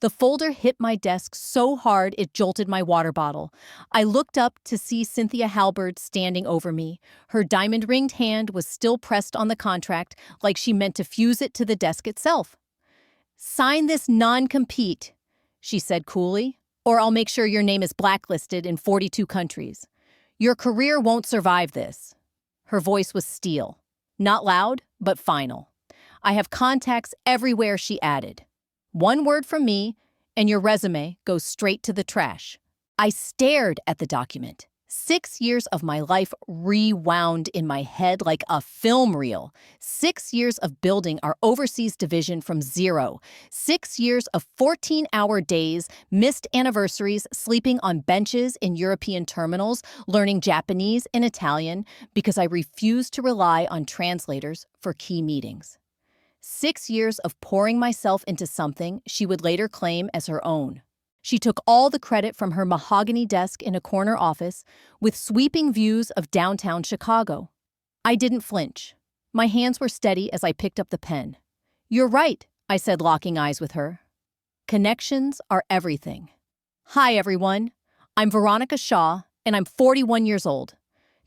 The folder hit my desk so hard it jolted my water bottle. I looked up to see Cynthia Halberd standing over me. Her diamond-ringed hand was still pressed on the contract, like she meant to fuse it to the desk itself. "Sign this non-compete," she said coolly, "or I'll make sure your name is blacklisted in 42 countries. Your career won't survive this." Her voice was steel. Not loud, but final. "I have contacts everywhere," she added. "One word from me, and your resume goes straight to the trash." I stared at the document. 6 years of my life rewound in my head like a film reel. 6 years of building our overseas division from zero. 6 years of 14-hour days, missed anniversaries, sleeping on benches in European terminals, learning Japanese and Italian because I refused to rely on translators for key meetings. 6 years of pouring myself into something she would later claim as her own. She took all the credit from her mahogany desk in a corner office with sweeping views of downtown Chicago. I didn't flinch. My hands were steady as I picked up the pen. "You're right," I said, locking eyes with her. "Connections are everything." Hi, everyone. I'm Veronica Shaw, and I'm 41 years old.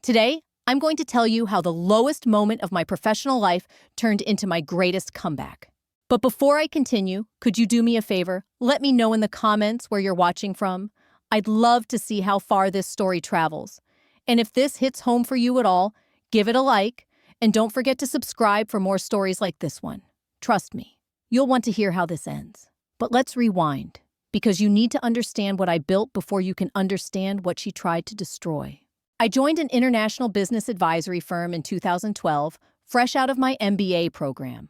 Today, I'm going to tell you how the lowest moment of my professional life turned into my greatest comeback. But before I continue, could you do me a favor? Let me know in the comments where you're watching from. I'd love to see how far this story travels. And if this hits home for you at all, give it a like, and don't forget to subscribe for more stories like this one. Trust me, you'll want to hear how this ends. But let's rewind, because you need to understand what I built before you can understand what she tried to destroy. I joined an international business advisory firm in 2012, fresh out of my MBA program.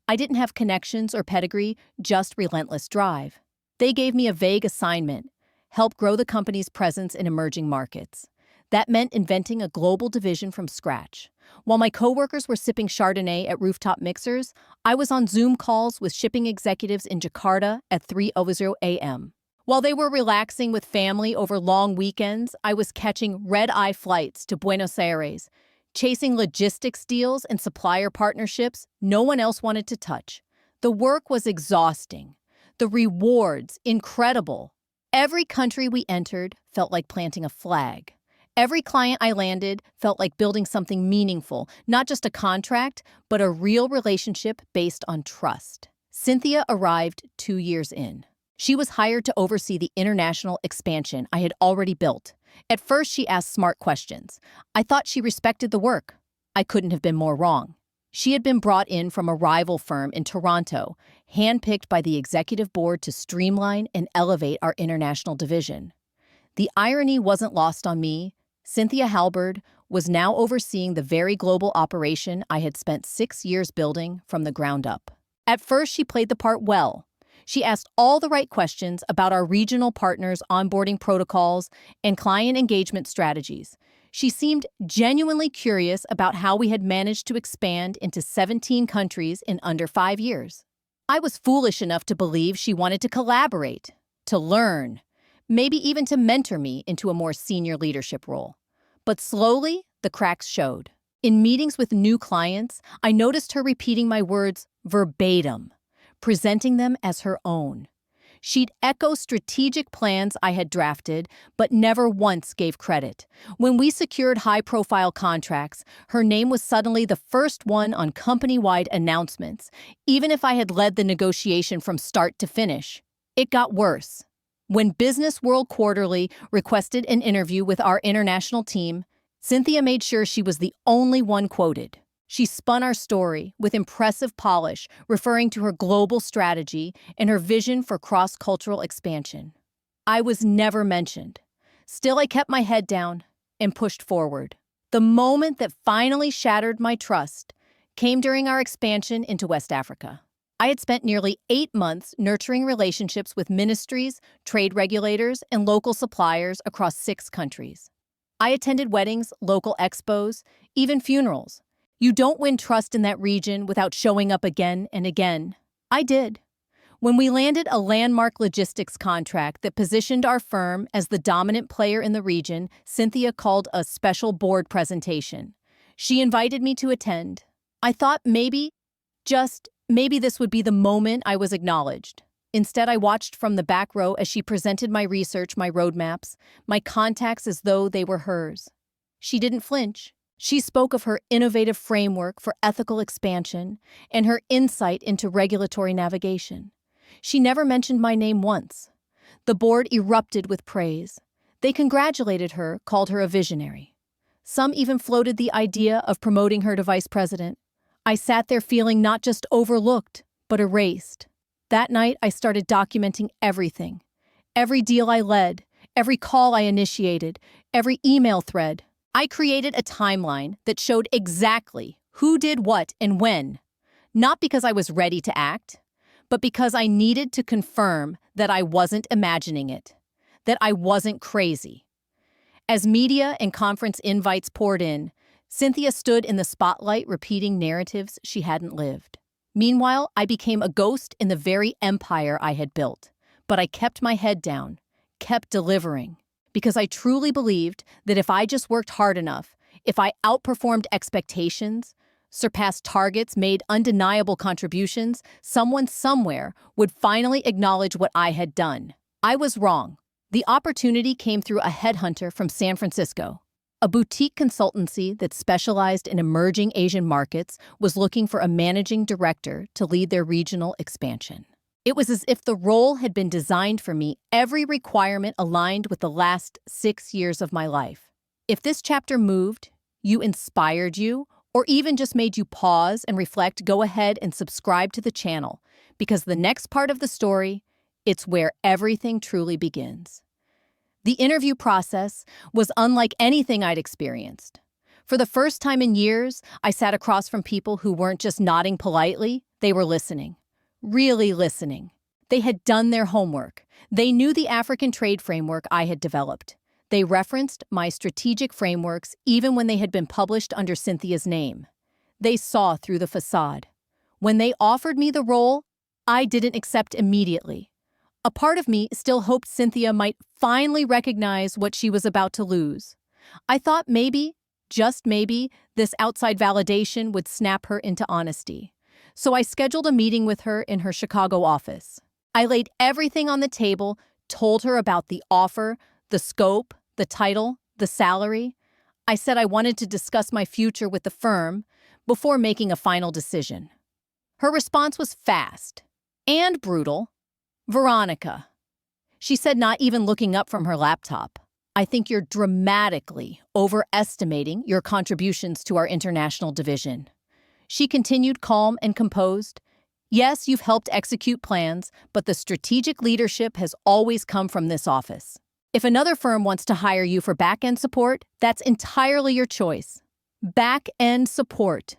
I didn't have connections or pedigree, just relentless drive. They gave me a vague assignment: help grow the company's presence in emerging markets. That meant inventing a global division from scratch. While my coworkers were sipping Chardonnay at rooftop mixers, I was on Zoom calls with shipping executives in Jakarta at 3:00 a.m. While they were relaxing with family over long weekends, I was catching red-eye flights to Buenos Aires, chasing logistics deals and supplier partnerships no one else wanted to touch. The work was exhausting. The rewards, incredible. Every country we entered felt like planting a flag. Every client I landed felt like building something meaningful, not just a contract, but a real relationship based on trust. Cynthia arrived 2 years in. She was hired to oversee the international expansion I had already built. At first, she asked smart questions. I thought she respected the work. I couldn't have been more wrong. She had been brought in from a rival firm in Toronto, handpicked by the executive board to streamline and elevate our international division. The irony wasn't lost on me. Cynthia Halberd was now overseeing the very global operation I had spent 6 years building from the ground up. At first, she played the part well. She asked all the right questions about our regional partners' onboarding protocols and client engagement strategies. She seemed genuinely curious about how we had managed to expand into 17 countries in under 5 years. I was foolish enough to believe she wanted to collaborate, to learn, maybe even to mentor me into a more senior leadership role. But slowly, the cracks showed. In meetings with new clients, I noticed her repeating my words verbatim, presenting them as her own. She'd echo strategic plans I had drafted, but never once gave credit. When we secured high-profile contracts, her name was suddenly the first one on company-wide announcements, even if I had led the negotiation from start to finish. It got worse. When Business World Quarterly requested an interview with our international team, Cynthia made sure she was the only one quoted. She spun our story with impressive polish, referring to her global strategy and her vision for cross-cultural expansion. I was never mentioned. Still, I kept my head down and pushed forward. The moment that finally shattered my trust came during our expansion into West Africa. I had spent nearly 8 months nurturing relationships with ministries, trade regulators, and local suppliers across 6 countries. I attended weddings, local expos, even funerals. You don't win trust in that region without showing up again and again. I did. When we landed a landmark logistics contract that positioned our firm as the dominant player in the region, Cynthia called a special board presentation. She invited me to attend. I thought maybe, just maybe, this would be the moment I was acknowledged. Instead, I watched from the back row as she presented my research, my roadmaps, my contacts as though they were hers. She didn't flinch. She spoke of her innovative framework for ethical expansion and her insight into regulatory navigation. She never mentioned my name once. The board erupted with praise. They congratulated her, called her a visionary. Some even floated the idea of promoting her to vice president. I sat there feeling not just overlooked, but erased. That night, I started documenting everything. Every deal I led, every call I initiated, every email thread. I created a timeline that showed exactly who did what and when, not because I was ready to act, but because I needed to confirm that I wasn't imagining it, that I wasn't crazy. As media and conference invites poured in, Cynthia stood in the spotlight repeating narratives she hadn't lived. Meanwhile, I became a ghost in the very empire I had built. But I kept my head down, kept delivering, because I truly believed that if I just worked hard enough, if I outperformed expectations, surpassed targets, made undeniable contributions, someone somewhere would finally acknowledge what I had done. I was wrong. The opportunity came through a headhunter from San Francisco. A boutique consultancy that specialized in emerging Asian markets was looking for a managing director to lead their regional expansion. It was as if the role had been designed for me, every requirement aligned with the last 6 years of my life. If this chapter moved you, inspired you, or even just made you pause and reflect, go ahead and subscribe to the channel, because the next part of the story, it's where everything truly begins. The interview process was unlike anything I'd experienced. For the first time in years, I sat across from people who weren't just nodding politely, they were listening. Really listening. They had done their homework. They knew the African trade framework I had developed. They referenced my strategic frameworks even when they had been published under Cynthia's name. They saw through the facade. When they offered me the role, I didn't accept immediately. A part of me still hoped Cynthia might finally recognize what she was about to lose. I thought maybe, just maybe, this outside validation would snap her into honesty. So I scheduled a meeting with her in her Chicago office. I laid everything on the table, told her about the offer, the scope, the title, the salary. I said I wanted to discuss my future with the firm before making a final decision. Her response was fast and brutal. "Veronica," she said, not even looking up from her laptop, "I think you're dramatically overestimating your contributions to our international division." She continued, calm and composed. "Yes, you've helped execute plans, but the strategic leadership has always come from this office. If another firm wants to hire you for back-end support, that's entirely your choice." Back-end support.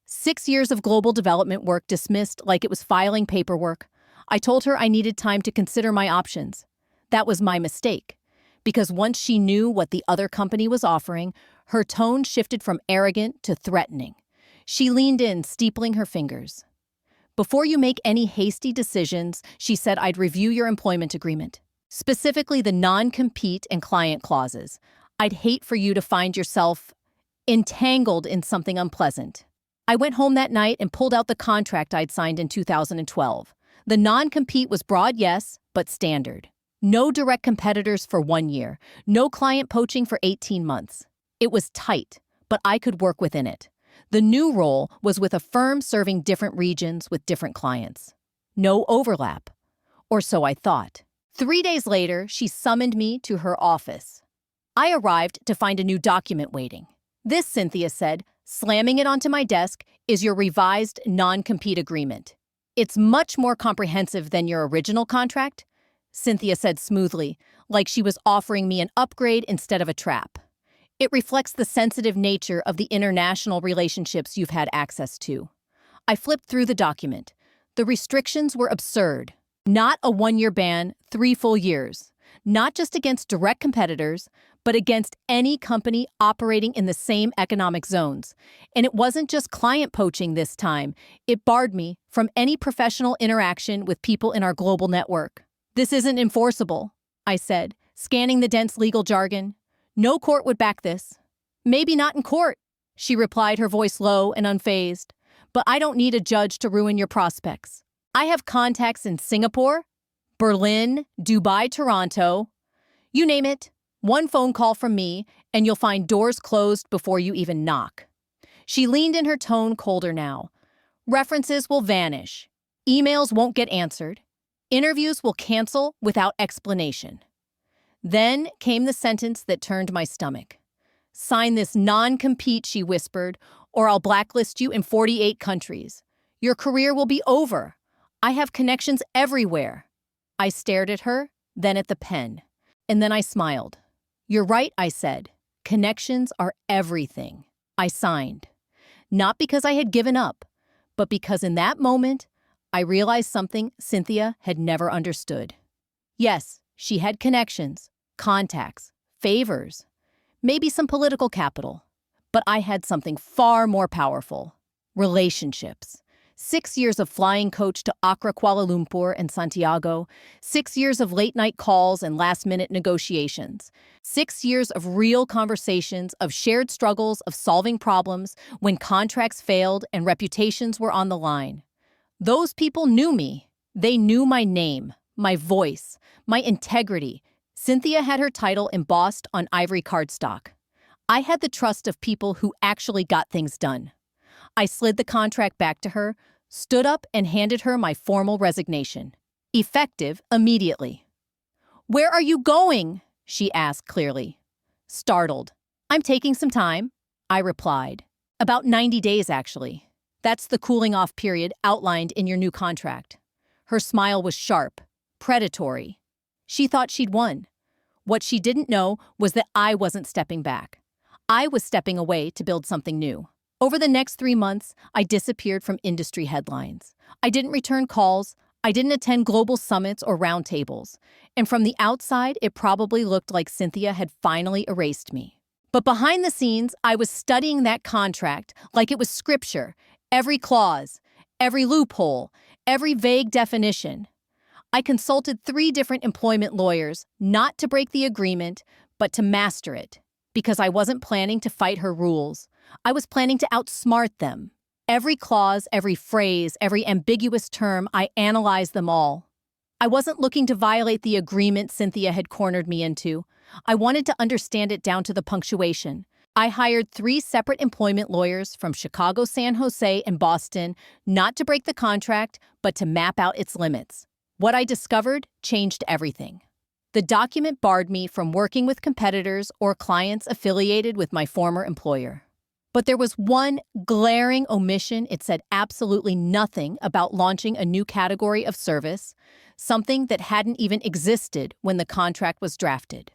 6 years of global development work dismissed like it was filing paperwork. I told her I needed time to consider my options. That was my mistake, because once she knew what the other company was offering, her tone shifted from arrogant to threatening. She leaned in, steepling her fingers. "Before you make any hasty decisions," she said, "I'd review your employment agreement, specifically the non-compete and client clauses. I'd hate for you to find yourself entangled in something unpleasant." I went home that night and pulled out the contract I'd signed in 2012. The non-compete was broad, yes, but standard. No direct competitors for 1 year. No client poaching for 18 months. It was tight, but I could work within it. The new role was with a firm serving different regions with different clients. No overlap. Or so I thought. 3 days later, she summoned me to her office. I arrived to find a new document waiting. "This," Cynthia said, slamming it onto my desk, "is your revised non-compete agreement. It's much more comprehensive than your original contract," Cynthia said smoothly, like she was offering me an upgrade instead of a trap. "It reflects the sensitive nature of the international relationships you've had access to." I flipped through the document. The restrictions were absurd. Not a 1-year ban, 3 full years. Not just against direct competitors, but against any company operating in the same economic zones. And it wasn't just client poaching this time. It barred me from any professional interaction with people in our global network. "This isn't enforceable," I said, scanning the dense legal jargon. "No court would back this." "Maybe not in court," she replied, her voice low and unfazed. "But I don't need a judge to ruin your prospects." I have contacts in Singapore, Berlin, Dubai, Toronto, you name it. One phone call from me, and you'll find doors closed before you even knock. She leaned in, her tone colder now. References will vanish. Emails won't get answered. Interviews will cancel without explanation. Then came the sentence that turned my stomach. Sign this non-compete, she whispered, or I'll blacklist you in 48 countries. Your career will be over. I have connections everywhere. I stared at her, then at the pen, and then I smiled. You're right, I said. Connections are everything. I signed. Not because I had given up, but because in that moment, I realized something Cynthia had never understood. Yes, she had connections, contacts, favors, maybe some political capital. But I had something far more powerful. Relationships. 6 years of flying coach to Accra, Kuala Lumpur, and Santiago. 6 years of late-night calls and last-minute negotiations. 6 years of real conversations, of shared struggles, of solving problems when contracts failed and reputations were on the line. Those people knew me. They knew my name, my voice, my integrity. Cynthia had her title embossed on ivory cardstock. I had the trust of people who actually got things done. I slid the contract back to her, stood up, and handed her my formal resignation. Effective immediately. Where are you going? She asked clearly. Startled. I'm taking some time, I replied. About 90 days, actually. That's the cooling off period outlined in your new contract. Her smile was sharp, predatory. She thought she'd won. What she didn't know was that I wasn't stepping back. I was stepping away to build something new. Over the next 3 months, I disappeared from industry headlines. I didn't return calls. I didn't attend global summits or roundtables. And from the outside, it probably looked like Cynthia had finally erased me. But behind the scenes, I was studying that contract like it was scripture. Every clause, every loophole, every vague definition. I consulted 3 different employment lawyers, not to break the agreement, but to master it. Because I wasn't planning to fight her rules. I was planning to outsmart them. Every clause, every phrase, every ambiguous term, I analyzed them all. I wasn't looking to violate the agreement Cynthia had cornered me into. I wanted to understand it down to the punctuation. I hired 3 separate employment lawyers from Chicago, San Jose, and Boston, not to break the contract, but to map out its limits. What I discovered changed everything. The document barred me from working with competitors or clients affiliated with my former employer. But there was one glaring omission. It said absolutely nothing about launching a new category of service, something that hadn't even existed when the contract was drafted.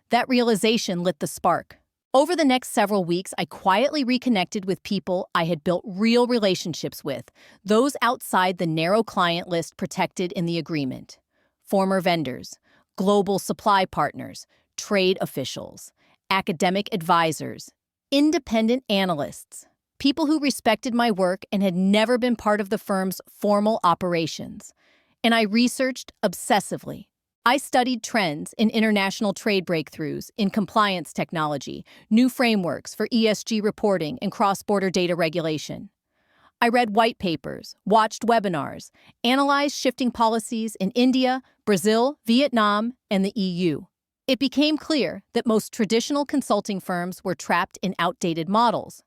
That realization lit the spark. Over the next several weeks, I quietly reconnected with people I had built real relationships with, those outside the narrow client list protected in the agreement. Former vendors, global supply partners, trade officials, academic advisors, independent analysts, people who respected my work and had never been part of the firm's formal operations. And I researched obsessively. I studied trends in international trade breakthroughs, in compliance technology, new frameworks for ESG reporting and cross-border data regulation. I read white papers, watched webinars, analyzed shifting policies in India, Brazil, Vietnam, and the EU. It became clear that most traditional consulting firms were trapped in outdated models.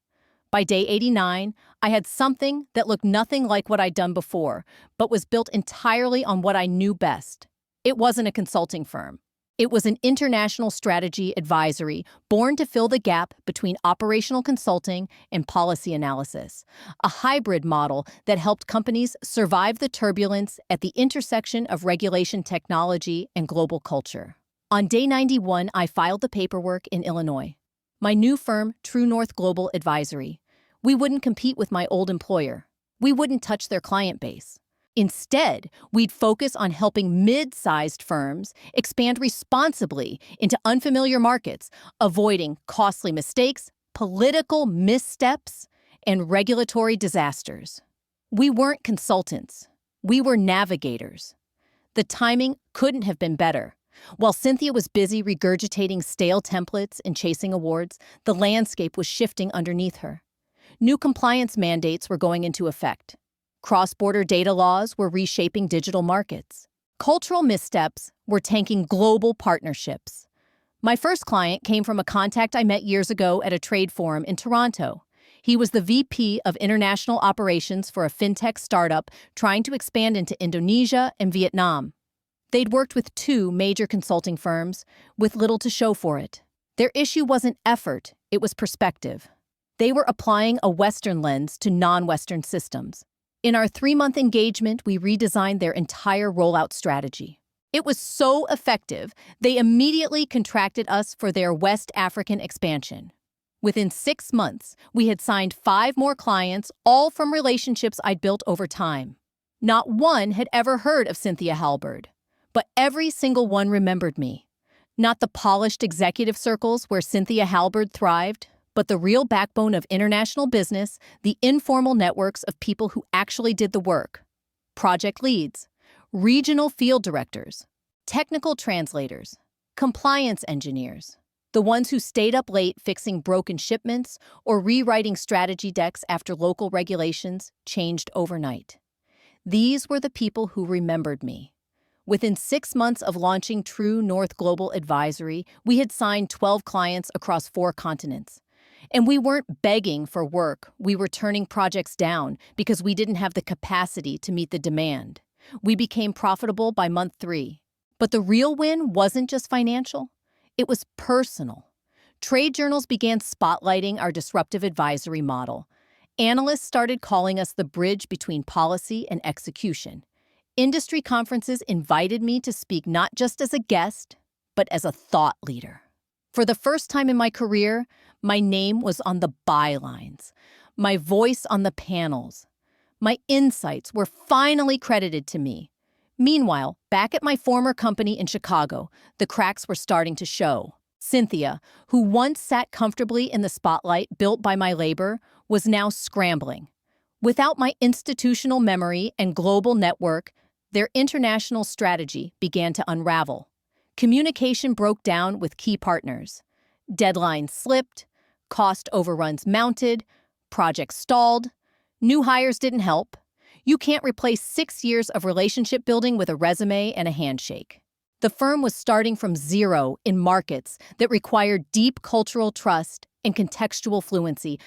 By day 89, I had something that looked nothing like what I'd done before, but was built entirely on what I knew best. It wasn't a consulting firm. It was an international strategy advisory born to fill the gap between operational consulting and policy analysis, a hybrid model that helped companies survive the turbulence at the intersection of regulation technology and global culture. On day 91, I filed the paperwork in Illinois. My new firm, True North Global Advisory. We wouldn't compete with my old employer. We wouldn't touch their client base. Instead, we'd focus on helping mid-sized firms expand responsibly into unfamiliar markets, avoiding costly mistakes, political missteps, and regulatory disasters. We weren't consultants. We were navigators. The timing couldn't have been better. While Cynthia was busy regurgitating stale templates and chasing awards, the landscape was shifting underneath her. New compliance mandates were going into effect. Cross-border data laws were reshaping digital markets. Cultural missteps were tanking global partnerships. My first client came from a contact I met years ago at a trade forum in Toronto. He was the VP of International Operations for a fintech startup trying to expand into Indonesia and Vietnam. They'd worked with two major consulting firms, with little to show for it. Their issue wasn't effort, it was perspective. They were applying a Western lens to non-Western systems. In our 3-month engagement, we redesigned their entire rollout strategy. It was so effective, they immediately contracted us for their West African expansion. Within 6 months, we had signed 5 more clients, all from relationships I'd built over time. Not one had ever heard of Cynthia Halberd, but every single one remembered me. Not the polished executive circles where Cynthia Halberd thrived, but the real backbone of international business, the informal networks of people who actually did the work. Project leads, regional field directors, technical translators, compliance engineers, the ones who stayed up late fixing broken shipments or rewriting strategy decks after local regulations changed overnight. These were the people who remembered me. Within 6 months of launching True North Global Advisory, we had signed 12 clients across 4 continents. And we weren't begging for work, we were turning projects down because we didn't have the capacity to meet the demand. We became profitable by month 3. But the real win wasn't just financial, it was personal. Trade journals began spotlighting our disruptive advisory model. Analysts started calling us the bridge between policy and execution. Industry conferences invited me to speak not just as a guest, but as a thought leader. For the first time in my career, my name was on the bylines, my voice on the panels. My insights were finally credited to me. Meanwhile, back at my former company in Chicago, the cracks were starting to show. Cynthia, who once sat comfortably in the spotlight built by my labor, was now scrambling. Without my institutional memory and global network, their international strategy began to unravel. Communication broke down with key partners. Deadlines slipped, cost overruns mounted, projects stalled. New hires didn't help. You can't replace 6 years of relationship building with a resume and a handshake. The firm was starting from zero in markets that required deep cultural trust and contextual fluency,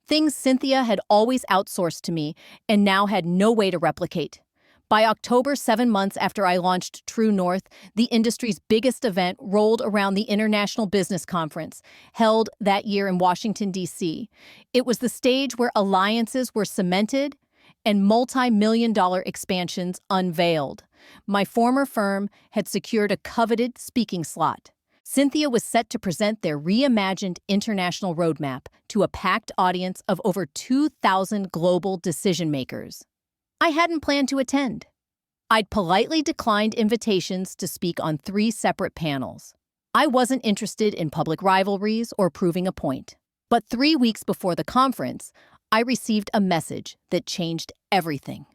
things Cynthia had always outsourced to me and now had no way to replicate. By October, 7 months after I launched True North, the industry's biggest event rolled around the International Business Conference, held that year in Washington, D.C. It was the stage where alliances were cemented and multi-million-dollar expansions unveiled. My former firm had secured a coveted speaking slot. Cynthia was set to present their reimagined international roadmap to a packed audience of over 2,000 global decision-makers. I hadn't planned to attend. I'd politely declined invitations to speak on 3 separate panels. I wasn't interested in public rivalries or proving a point. But 3 weeks before the conference, I received a message that changed everything.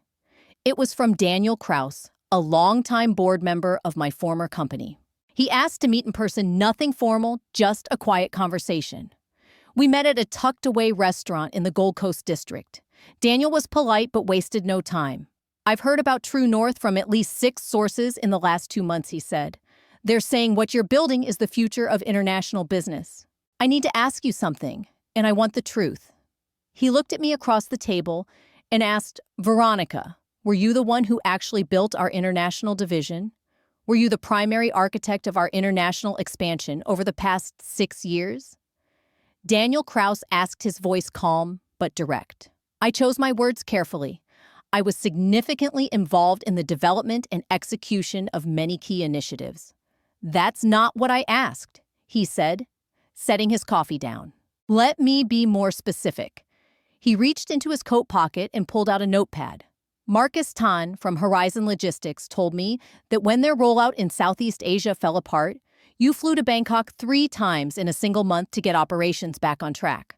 It was from Daniel Kraus, a longtime board member of my former company. He asked to meet in person, nothing formal, just a quiet conversation. We met at a tucked-away restaurant in the Gold Coast district. Daniel was polite but wasted no time. "I've heard about True North from at least 6 sources in the last 2 months," he said. "They're saying what you're building is the future of international business. I need to ask you something, and I want the truth." He looked at me across the table and asked, "Veronica, were you the one who actually built our international division? Were you the primary architect of our international expansion over the past 6 years?" Daniel Kraus asked, his voice calm but direct. I chose my words carefully. I was significantly involved in the development and execution of many key initiatives. "That's not what I asked," he said, setting his coffee down. "Let me be more specific." He reached into his coat pocket and pulled out a notepad. "Marcus Tan from Horizon Logistics told me that when their rollout in Southeast Asia fell apart, you flew to Bangkok 3 times in a single month to get operations back on track.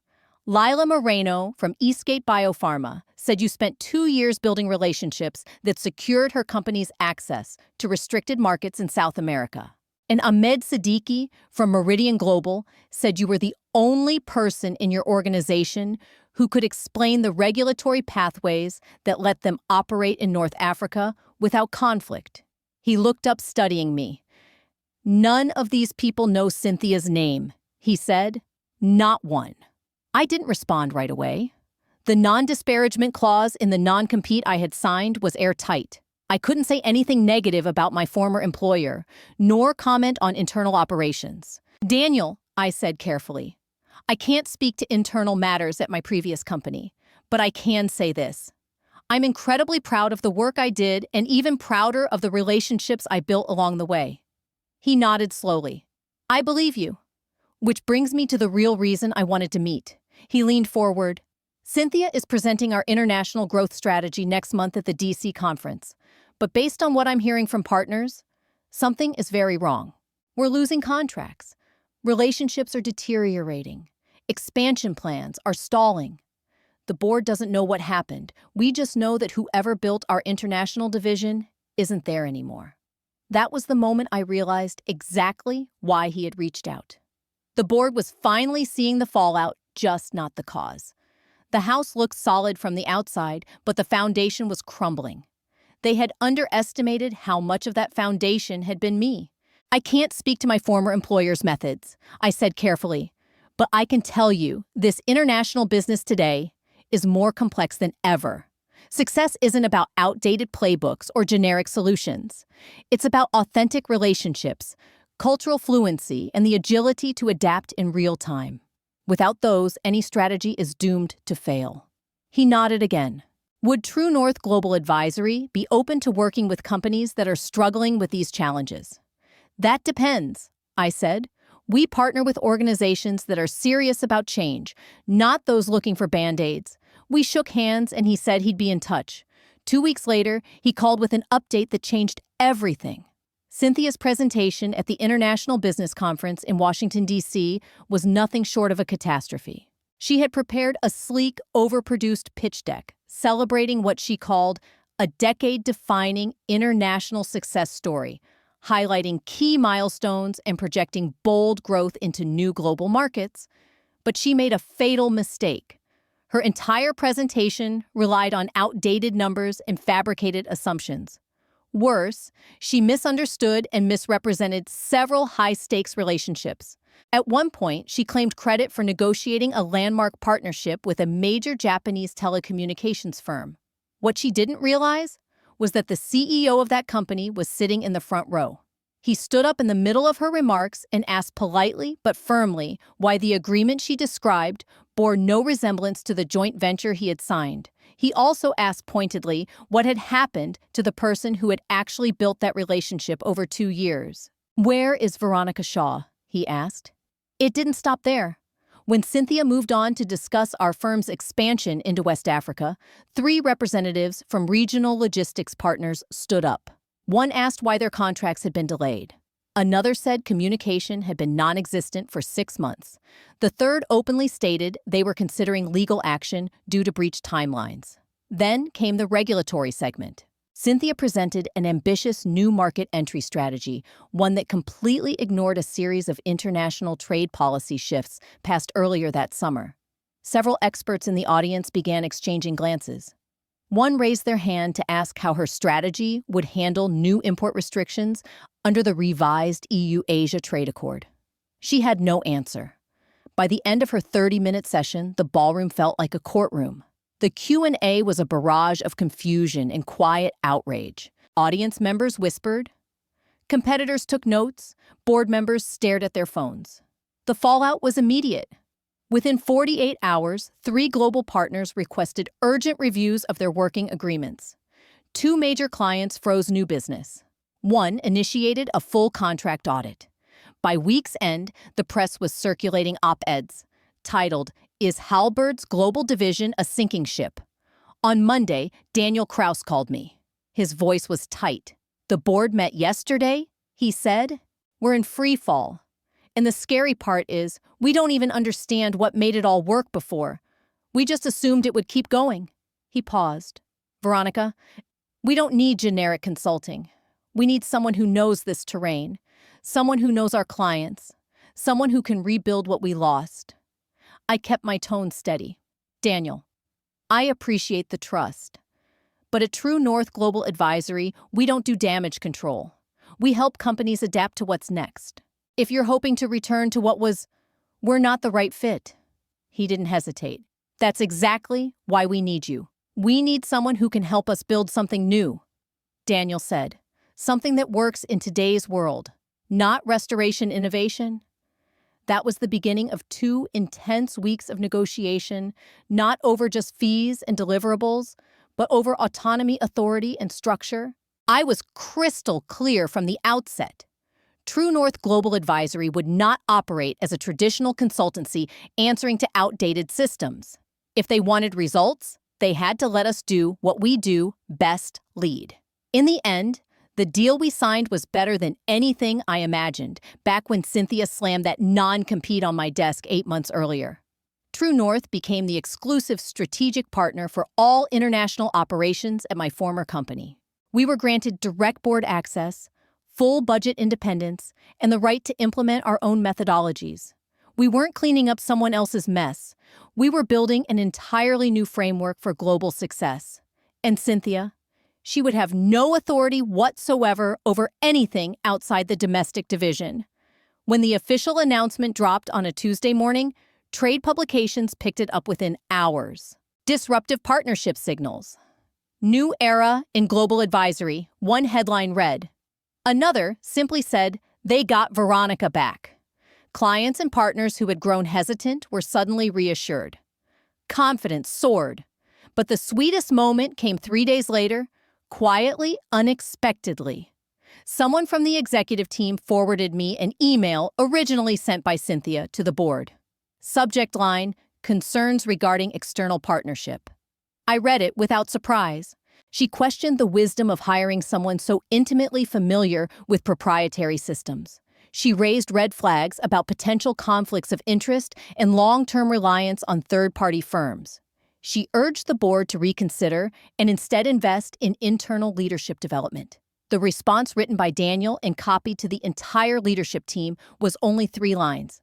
Lila Moreno from Eastgate Biopharma said you spent 2 years building relationships that secured her company's access to restricted markets in South America. And Ahmed Siddiqui from Meridian Global said you were the only person in your organization who could explain the regulatory pathways that let them operate in North Africa without conflict. He looked up, studying me. None of these people know Cynthia's name, he said. Not one. I didn't respond right away. The non-disparagement clause in the non-compete I had signed was airtight. I couldn't say anything negative about my former employer, nor comment on internal operations. Daniel, I said carefully, I can't speak to internal matters at my previous company, but I can say this. I'm incredibly proud of the work I did and even prouder of the relationships I built along the way. He nodded slowly. I believe you. Which brings me to the real reason I wanted to meet. He leaned forward. Cynthia is presenting our international growth strategy next month at the DC conference. But based on what I'm hearing from partners, something is very wrong. We're losing contracts. Relationships are deteriorating. Expansion plans are stalling. The board doesn't know what happened. We just know that whoever built our international division isn't there anymore. That was the moment I realized exactly why he had reached out. The board was finally seeing the fallout, just not the cause. The house looked solid from the outside, but the foundation was crumbling. They had underestimated how much of that foundation had been me. I can't speak to my former employer's methods, I said carefully, but I can tell you this international business today is more complex than ever. Success isn't about outdated playbooks or generic solutions. It's about authentic relationships, cultural fluency, and the agility to adapt in real time. Without those, any strategy is doomed to fail. He nodded again. Would True North Global Advisory be open to working with companies that are struggling with these challenges? That depends, I said. We partner with organizations that are serious about change, not those looking for band-aids. We shook hands and he said he'd be in touch. 2 weeks later, he called with an update that changed everything. Cynthia's presentation at the International Business Conference in Washington, D.C. was nothing short of a catastrophe. She had prepared a sleek, overproduced pitch deck, celebrating what she called a decade-defining international success story, highlighting key milestones and projecting bold growth into new global markets. But she made a fatal mistake. Her entire presentation relied on outdated numbers and fabricated assumptions. Worse, she misunderstood and misrepresented several high-stakes relationships. At one point, she claimed credit for negotiating a landmark partnership with a major Japanese telecommunications firm. What she didn't realize was that the CEO of that company was sitting in the front row. He stood up in the middle of her remarks and asked politely but firmly why the agreement she described bore no resemblance to the joint venture he had signed. He also asked pointedly what had happened to the person who had actually built that relationship over 2 years. "Where is Veronica Shaw?" he asked. It didn't stop there. When Cynthia moved on to discuss our firm's expansion into West Africa, 3 representatives from regional logistics partners stood up. One asked why their contracts had been delayed. Another said communication had been non-existent for 6 months. The third openly stated they were considering legal action due to breached timelines. Then came the regulatory segment. Cynthia presented an ambitious new market entry strategy, one that completely ignored a series of international trade policy shifts passed earlier that summer. Several experts in the audience began exchanging glances. One raised their hand to ask how her strategy would handle new import restrictions under the revised EU-Asia trade accord. She had no answer. By the end of her 30-minute session, the ballroom felt like a courtroom. The Q&A was a barrage of confusion and quiet outrage. Audience members whispered. Competitors took notes. Board members stared at their phones. The fallout was immediate. Within 48 hours, 3 global partners requested urgent reviews of their working agreements. 2 major clients froze new business. One initiated a full contract audit. By week's end, the press was circulating op-eds titled, "Is Halberd's global division a sinking ship?" On Monday, Daniel Kraus called me. His voice was tight. "The board met yesterday," he said. "We're in free fall. And the scary part is, we don't even understand what made it all work before. We just assumed it would keep going." He paused. "Veronica, we don't need generic consulting. We need someone who knows this terrain. someone who knows our clients, someone who can rebuild what we lost. I kept my tone steady. Daniel, I appreciate the trust. But at True North Global Advisory, we don't do damage control. We help companies adapt to what's next. If you're hoping to return to what was, we're not the right fit. He didn't hesitate. That's exactly why we need you. We need someone who can help us build something new, Daniel said. Something that works in today's world, not restoration innovation. That was the beginning of 2 intense weeks of negotiation, not over just fees and deliverables, but over autonomy, authority, and structure. I was crystal clear from the outset. True North Global Advisory would not operate as a traditional consultancy answering to outdated systems. If they wanted results, they had to let us do what we do best: lead. In the end, the deal we signed was better than anything I imagined back when Cynthia slammed that non-compete on my desk 8 months earlier. True North became the exclusive strategic partner for all international operations at my former company. We were granted direct board access, full budget independence, and the right to implement our own methodologies. We weren't cleaning up someone else's mess. We were building an entirely new framework for global success. And Cynthia, she would have no authority whatsoever over anything outside the domestic division. When the official announcement dropped on a Tuesday morning, trade publications picked it up within hours. Disruptive partnership signals. New era in global advisory, one headline read. Another simply said, they got Veronica back. Clients and partners who had grown hesitant were suddenly reassured. Confidence soared. But the sweetest moment came 3 days later, quietly, unexpectedly. Someone from the executive team forwarded me an email originally sent by Cynthia to the board. Subject line, concerns regarding external partnership. I read it without surprise. She questioned the wisdom of hiring someone so intimately familiar with proprietary systems. She raised red flags about potential conflicts of interest and long-term reliance on third-party firms. She urged the board to reconsider and instead invest in internal leadership development. The response written by Daniel and copied to the entire leadership team was only 3 lines.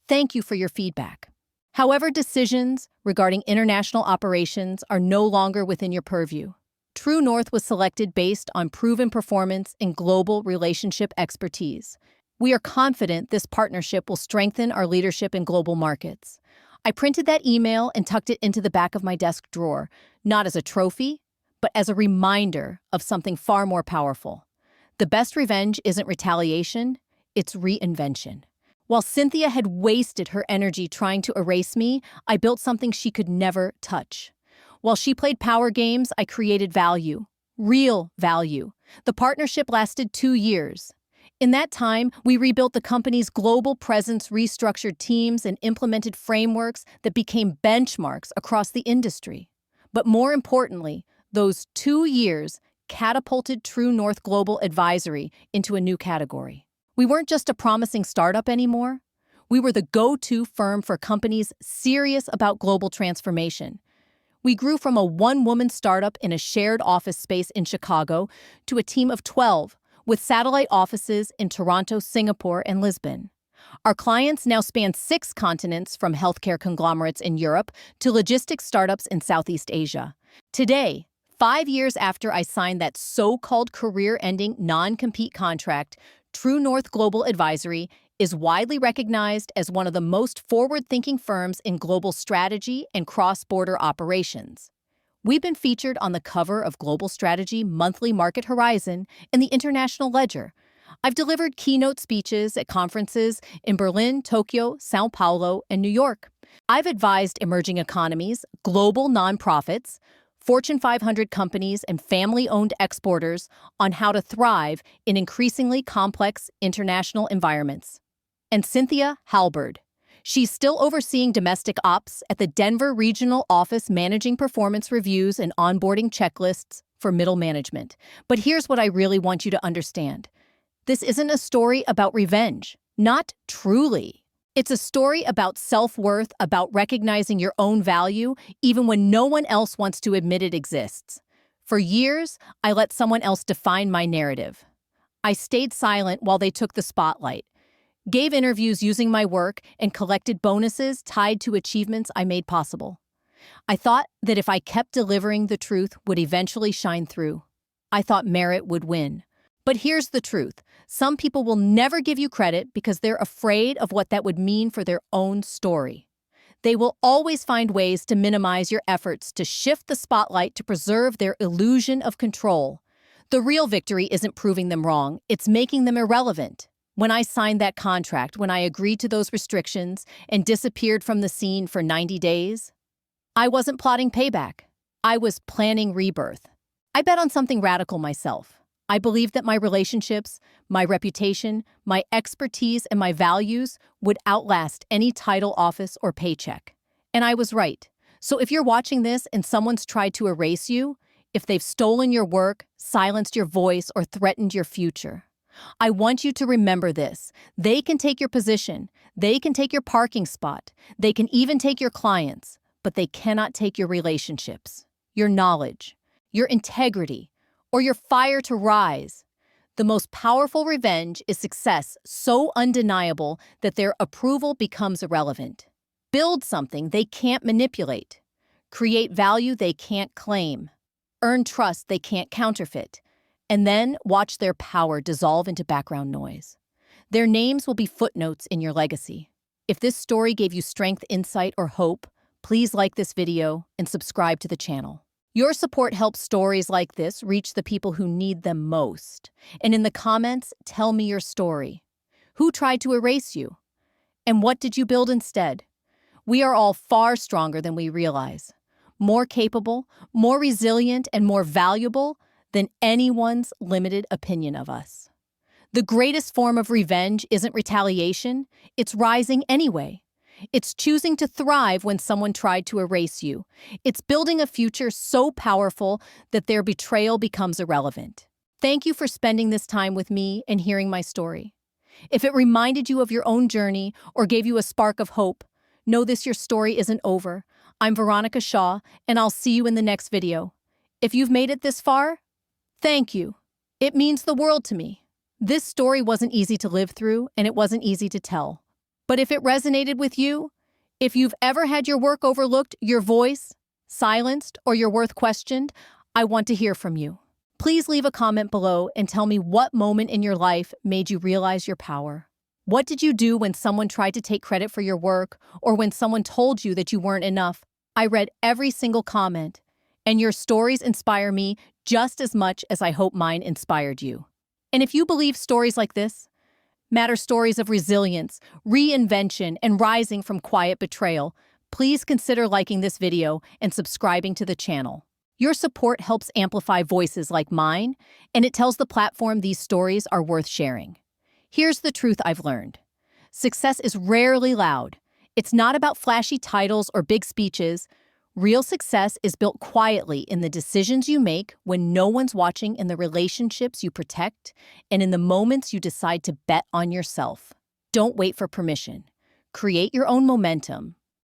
Thank you for your feedback. However, decisions regarding international operations are no longer within your purview. True North was selected based on proven performance and global relationship expertise. We are confident this partnership will strengthen our leadership in global markets. I printed that email and tucked it into the back of my desk drawer, not as a trophy, but as a reminder of something far more powerful. The best revenge isn't retaliation, it's reinvention. While Cynthia had wasted her energy trying to erase me, I built something she could never touch. While she played power games, I created value. Real value. The partnership lasted 2 years. In that time, we rebuilt the company's global presence, restructured teams, and implemented frameworks that became benchmarks across the industry. But more importantly, those 2 years catapulted True North Global Advisory into a new category. We weren't just a promising startup anymore. We were the go-to firm for companies serious about global transformation. We grew from a one-woman startup in a shared office space in Chicago to a team of 12, with satellite offices in Toronto, Singapore, and Lisbon. Our clients now span 6 continents, from healthcare conglomerates in Europe to logistics startups in Southeast Asia. Today, 5 years after I signed that so-called career-ending non-compete contract, True North Global Advisory is widely recognized as one of the most forward-thinking firms in global strategy and cross-border operations. We've been featured on the cover of Global Strategy Monthly Market Horizon and the International Ledger. I've delivered keynote speeches at conferences in Berlin, Tokyo, Sao Paulo, and New York. I've advised emerging economies, global nonprofits, Fortune 500 companies, and family-owned exporters on how to thrive in increasingly complex international environments. And Cynthia Halberd. She's still overseeing domestic ops at the Denver Regional Office, managing performance reviews and onboarding checklists for middle management. But here's what I really want you to understand. This isn't a story about revenge. Not truly. It's a story about self-worth, about recognizing your own value, even when no one else wants to admit it exists. For years, I let someone else define my narrative. I stayed silent while they took the spotlight, gave interviews using my work, and collected bonuses tied to achievements I made possible. I thought that if I kept delivering, the truth would eventually shine through. I thought merit would win. But here's the truth. Some people will never give you credit because they're afraid of what that would mean for their own story. They will always find ways to minimize your efforts to shift the spotlight to preserve their illusion of control. The real victory isn't proving them wrong, it's making them irrelevant. When I signed that contract, when I agreed to those restrictions and disappeared from the scene for 90 days, I wasn't plotting payback. I was planning rebirth. I bet on something radical myself. I believed that my relationships, my reputation, my expertise, and my values would outlast any title, office, or paycheck. And I was right. So if you're watching this and someone's tried to erase you, if they've stolen your work, silenced your voice, or threatened your future, I want you to remember this. They can take your position. They can take your parking spot. They can even take your clients, but they cannot take your relationships, your knowledge, your integrity, or your fire to rise. The most powerful revenge is success so undeniable that their approval becomes irrelevant. Build something they can't manipulate. Create value they can't claim. Earn trust they can't counterfeit. And then watch their power dissolve into background noise. Their names will be footnotes in your legacy. If this story gave you strength, insight, or hope, please like this video and subscribe to the channel. Your support helps stories like this reach the people who need them most. And in the comments, tell me your story. Who tried to erase you? And what did you build instead? We are all far stronger than we realize. More capable, more resilient, and more valuable than anyone's limited opinion of us. The greatest form of revenge isn't retaliation, it's rising anyway. It's choosing to thrive when someone tried to erase you. It's building a future so powerful that their betrayal becomes irrelevant. Thank you for spending this time with me and hearing my story. If it reminded you of your own journey or gave you a spark of hope, know this: your story isn't over. I'm Veronica Shaw, and I'll see you in the next video. If you've made it this far, thank you. It means the world to me. This story wasn't easy to live through, and it wasn't easy to tell. But if it resonated with you, if you've ever had your work overlooked, your voice silenced, or your worth questioned, I want to hear from you. Please leave a comment below and tell me what moment in your life made you realize your power. What did you do when someone tried to take credit for your work, or when someone told you that you weren't enough? I read every single comment, and your stories inspire me just as much as I hope mine inspired you. And if you believe stories like this matter, stories of resilience, reinvention, and rising from quiet betrayal, please consider liking this video and subscribing to the channel. Your support helps amplify voices like mine, and it tells the platform these stories are worth sharing. Here's the truth I've learned. Success is rarely loud. It's not about flashy titles or big speeches. Real success is built quietly in the decisions you make when no one's watching, in the relationships you protect, and in the moments you decide to bet on yourself. Don't wait for permission. Create your own momentum.